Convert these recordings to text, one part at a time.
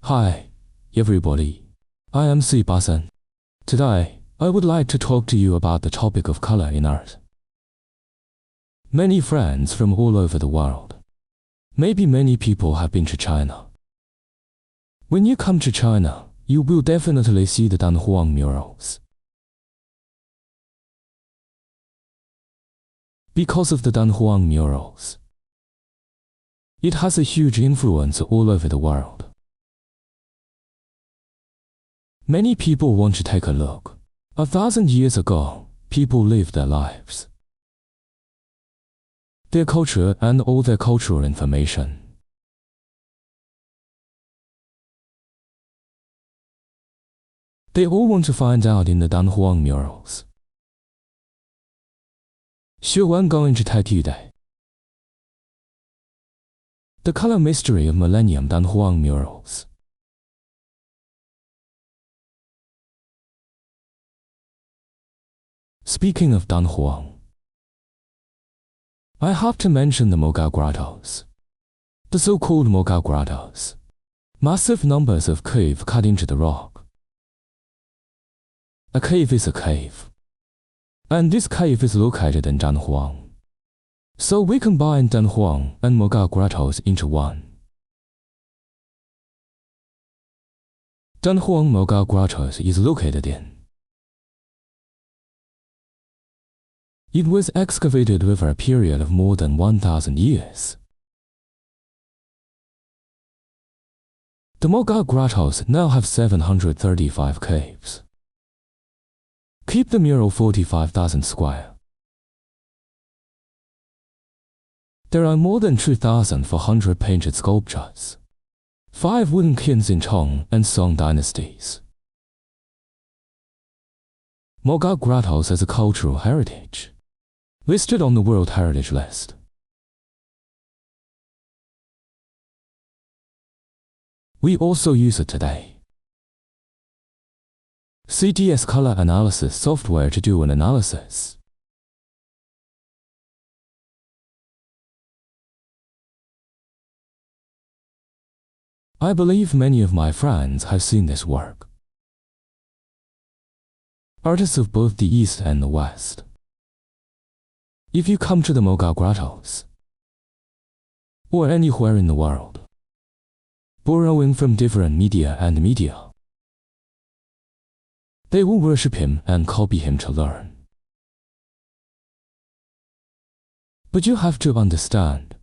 Hi, everybody. I am Basan. Today, I would like to talk to you about the topic of color in art. Many friends from all over the world. Maybe many people have been to China. When you come to China, you will definitely see the Danhuang murals. Because of the Danhuang murals, it has a huge influence all over the world. Many people want to take a look. 1,000 years ago, people lived their lives, their culture and all their cultural information. They all want to find out in the Danhuang murals. So I'm going to tell you today the color mystery of Millennium Danhuang murals. Speaking of Danhuang, I have to mention the Mogao grottos, the so-called Mogao grottos, massive numbers of caves cut into the rock. A cave is a cave, and this cave is located in Danhuang. So we combine Danhuang and Mogao grottos into one. Danhuang Mogao grottos is located in. It was excavated over a period of more than 1,000 years. The Mogao grottos now have 735 caves. Keep the mural 45,000 square. There are more than 2,400 painted sculptures, 5 wooden kilns in Tang and Song dynasties. Mogao grottos as a cultural heritage, listed on the World Heritage List. We also use it today. CDS color analysis software to do an analysis. I believe many of my friends have seen this work. Artists of both the East and the West. If you come to the Mogao grottos, or anywhere in the world, borrowing from different media, they will worship him and copy him to learn. But you have to understand,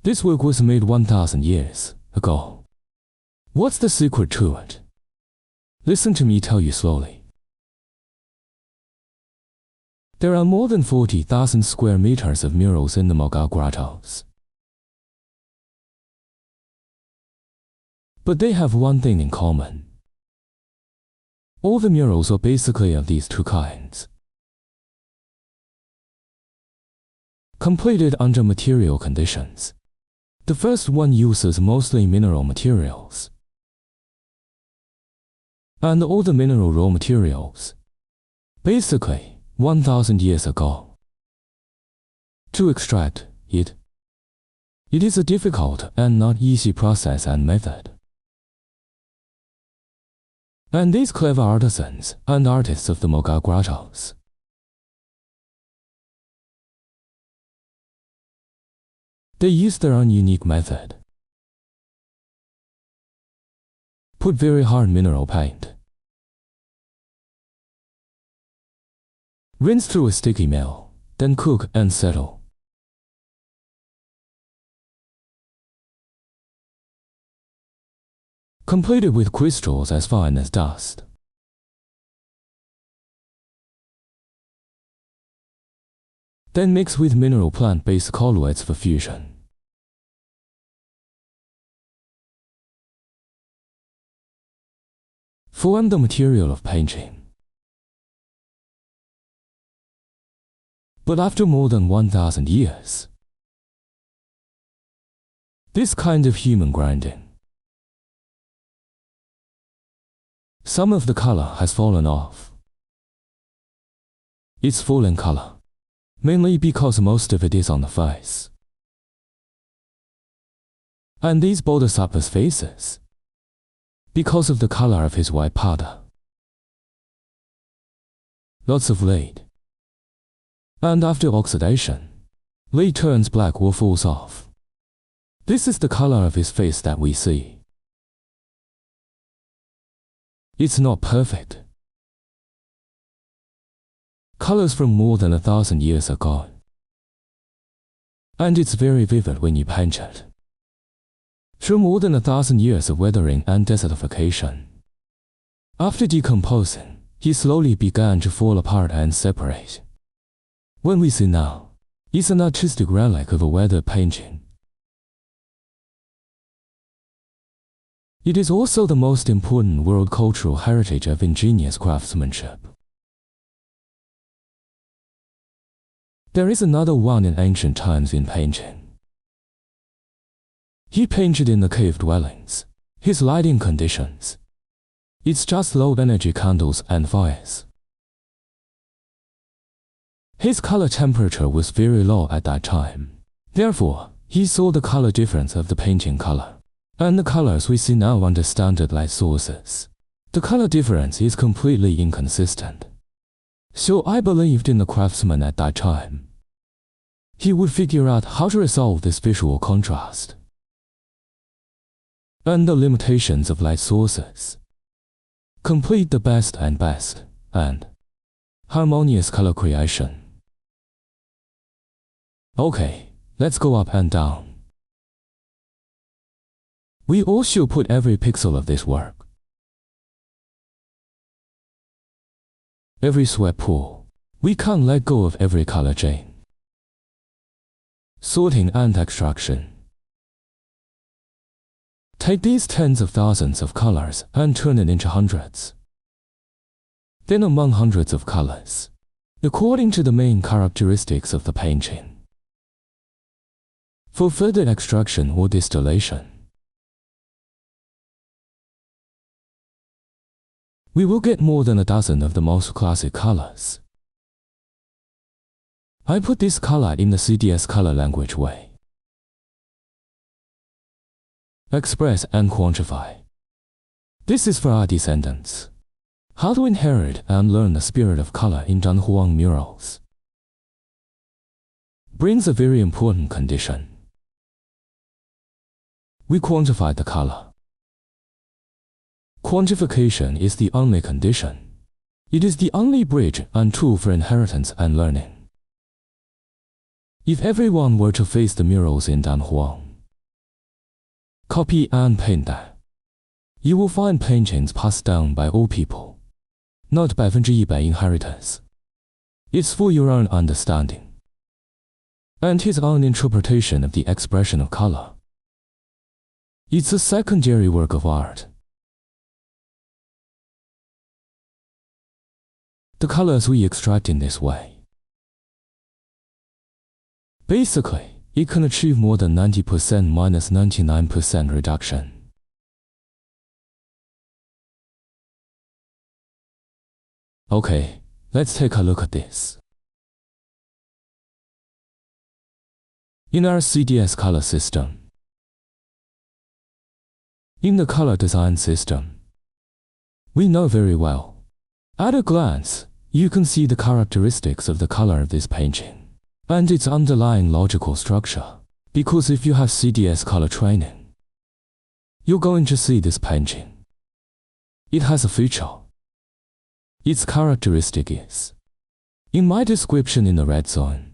this work was made 1,000 years ago. What's the secret to it? Listen to me tell you slowly. There are more than 40,000 square meters of murals in the Mogao grottos. But they have one thing in common. All the murals are basically of these two kinds. Completed under material conditions. The first one uses mostly mineral materials, and all the mineral raw materials, basically 1,000 years ago. To extract it is a difficult and not easy process and method. And these clever artisans and artists of the Mogao grottos, they use their own unique method. Put very hard mineral paint, rinse through a sticky mill, then cook and settle. Completed with crystals as fine as dust. Then mix with mineral plant-based colloids for fusion. Form the material of painting. But after more than 1,000 years, this kind of human grinding, some of the color has fallen off. It's fallen color, mainly because most of it is on the face. and these bodhisattvas' faces, because of the color of his white powder. Lots of lead. And after oxidation, lead turns black or falls off. This is the color of his face that we see. It's not perfect. Colors from more than 1,000 years ago. And it's very vivid when you paint it. Through more than 1,000 years of weathering and desertification. After decomposing, he slowly began to fall apart and separate. What we see now is an artistic relic of a weathered painting. It is also the most important world cultural heritage of ingenious craftsmanship. There is another one in ancient times in painting. He painted in the cave dwellings, his lighting conditions. It's just low-energy candles and fires. His color temperature was very low at that time. Therefore, he saw the color difference of the painting color, and the colors we see now under standard light sources. The color difference is completely inconsistent. So I believed in the craftsman at that time. He would figure out how to resolve this visual contrast and the limitations of light sources. Complete the best and harmonious color creation. Okay, let's go up and down. We also put every pixel of this work, every sweat pool. We can't let go of every color chain. Sorting and extraction. Take these tens of thousands of colors and turn it into hundreds. Then among hundreds of colors, according to the main characteristics of the painting. For further extraction or distillation, we will get more than a dozen of the most classic colors. I put this color in the CDS color language way. Express and quantify. This is for our descendants. How to inherit and learn the spirit of color in Danhuang murals. Brings a very important condition. We quantify the color. Quantification is the only condition. It is the only bridge and tool for inheritance and learning. If everyone were to face the murals in Danhuang, copy and paint that, you will find paintings passed down by all people, not 100% inheritance. It's for your own understanding and his own interpretation of the expression of color. It's a secondary work of art. The colors we extract in this way. Basically, it can achieve more than 90% minus 99% reduction. Okay, let's take a look at this. In our CDS color system, in the color design system, we know very well. At a glance, you can see the characteristics of the color of this painting and its underlying logical structure, because if you have CDS color training, you're going to see this painting. It has a feature. Its characteristic is, in my description in the red zone,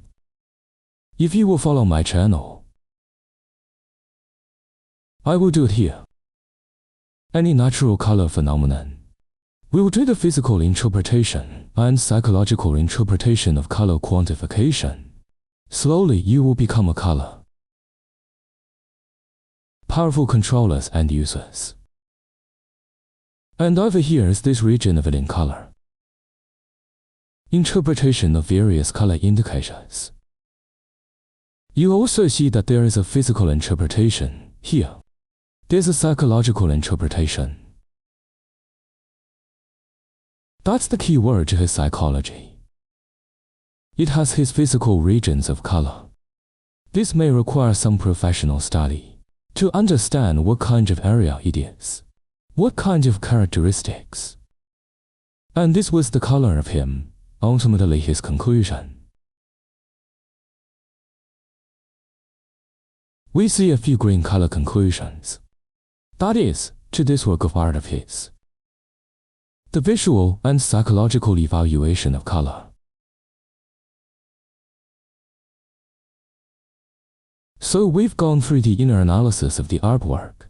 if you will follow my channel, I will do it here. Any natural color phenomenon, we will do the physical interpretation and psychological interpretation of color quantification. Slowly you will become a color. Powerful controllers and users. And over here is this region of it in color. Interpretation of various color indicators. You also see that there is a physical interpretation here. There's a psychological interpretation. That's the key word to his psychology. It has his physical regions of color. This may require some professional study, to understand what kind of area it is, what kind of characteristics. And this was the color of him, ultimately his conclusion. We see a few green color conclusions. That is, to this work of art of his. The visual and psychological evaluation of color. So we've gone through the inner analysis of the artwork.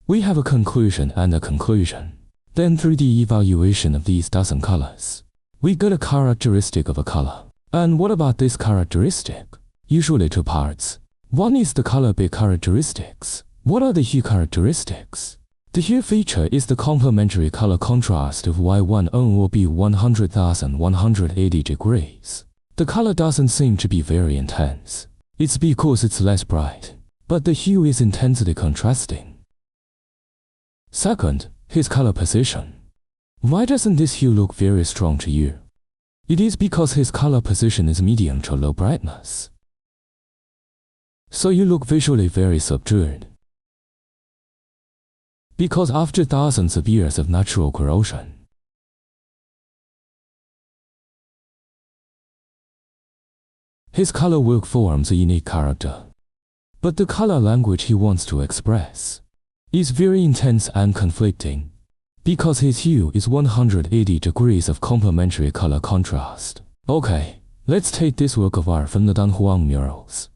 We have a conclusion and a conclusion. Then through the evaluation of these dozen colors, we got a characteristic of a color. And what about this characteristic? Usually two parts. One is the color-based characteristics. What are the hue characteristics? The hue feature is the complementary color contrast of Y1 on will be 100,180 degrees. The color doesn't seem to be very intense. It's because it's less bright, but the hue is intensely contrasting. Second, his color position. Why doesn't this hue look very strong to you? It is because his color position is medium to low brightness. So you look visually very subdued. Because after thousands of years of natural corrosion, his color work forms a unique character. But the color language he wants to express is very intense and conflicting, because his hue is 180 degrees of complementary color contrast. Okay, let's take this work of art from the Dunhuang murals.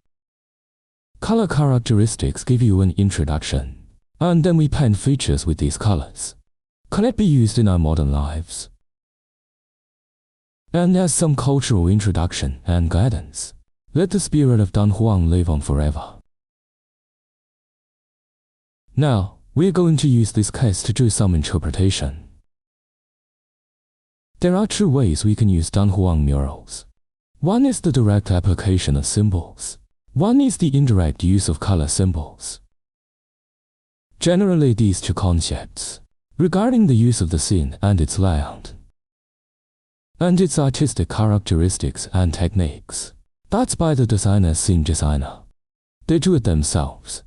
Color characteristics give you an introduction, and then we paint features with these colors. Can it be used in our modern lives? And as some cultural introduction and guidance, let the spirit of Dunhuang live on forever. Now, we're going to use this case to do some interpretation. There are two ways we can use Dunhuang murals. One is the direct application of symbols. One is the indirect use of color symbols. Generally, these two concepts, regarding the use of the scene and its layout, and its artistic characteristics and techniques, that's by the designer's scene designer. They do it themselves.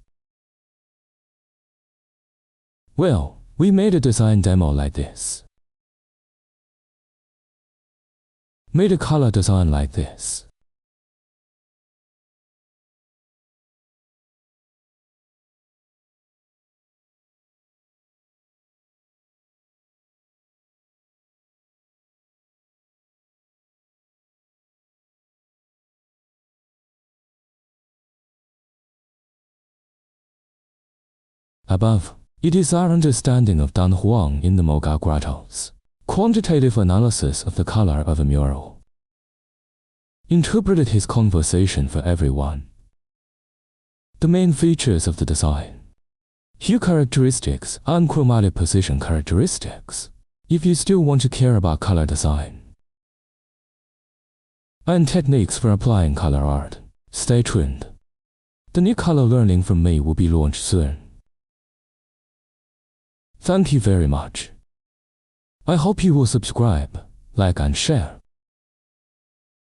Well, we made a design demo like this. Made a color design like this. Above, it is our understanding of Dunhuang in the Moga grottos. Quantitative analysis of the color of a mural. Interpreted his conversation for everyone. The main features of the design. Hue characteristics and chromatic position characteristics, if you still want to care about color design. And techniques for applying color art. Stay tuned. The new color learning from me will be launched soon. Thank you very much. I hope you will subscribe, like and share.